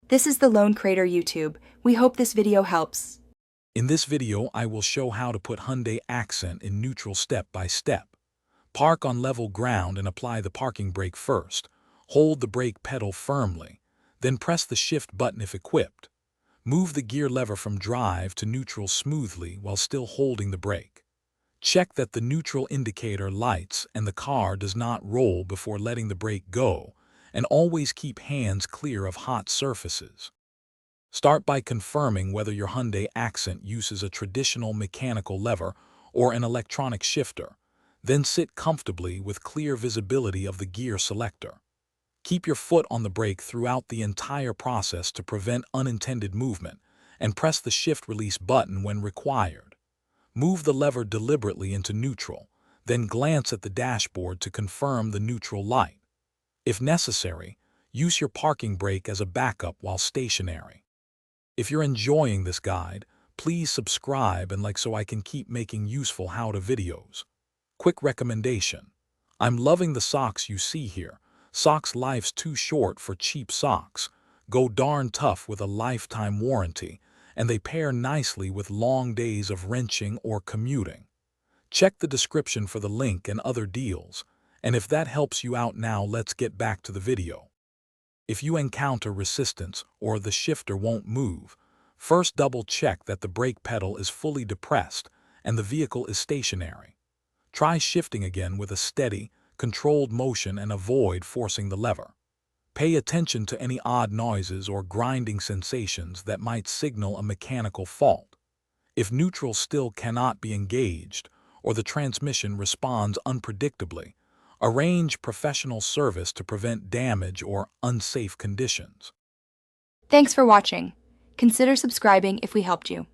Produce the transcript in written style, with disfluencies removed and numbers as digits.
This is the Lone Crater YouTube. We hope this video helps. In this video, I will show how to put Hyundai Accent in neutral step by step. Park on level ground and apply the parking brake first. Hold the brake pedal firmly, then press the shift button if equipped. Move the gear lever from drive to neutral smoothly while still holding the brake. Check that the neutral indicator lights and the car does not roll before letting the brake go, and always keep hands clear of hot surfaces. Start by confirming whether your Hyundai Accent uses a traditional mechanical lever or an electronic shifter. Then sit comfortably with clear visibility of the gear selector. Keep your foot on the brake throughout the entire process to prevent unintended movement, and press the shift release button when required. Move the lever deliberately into neutral, then glance at the dashboard to confirm the neutral light. If necessary, use your parking brake as a backup while stationary. If you're enjoying this guide, please subscribe and like so I can keep making useful how-to videos. Quick recommendation. I'm loving the socks you see here. Socks life's too short for cheap socks. Go darn tough with a lifetime warranty, and they pair nicely with long days of wrenching or commuting. Check the description for the link and other deals, and if that helps you out now, let's get back to the video. If you encounter resistance or the shifter won't move, first double-check that the brake pedal is fully depressed and the vehicle is stationary. Try shifting again with a steady, controlled motion and avoid forcing the lever. Pay attention to any odd noises or grinding sensations that might signal a mechanical fault. If neutral still cannot be engaged or the transmission responds unpredictably, arrange professional service to prevent damage or unsafe conditions. Thanks for watching. Consider subscribing if we helped you.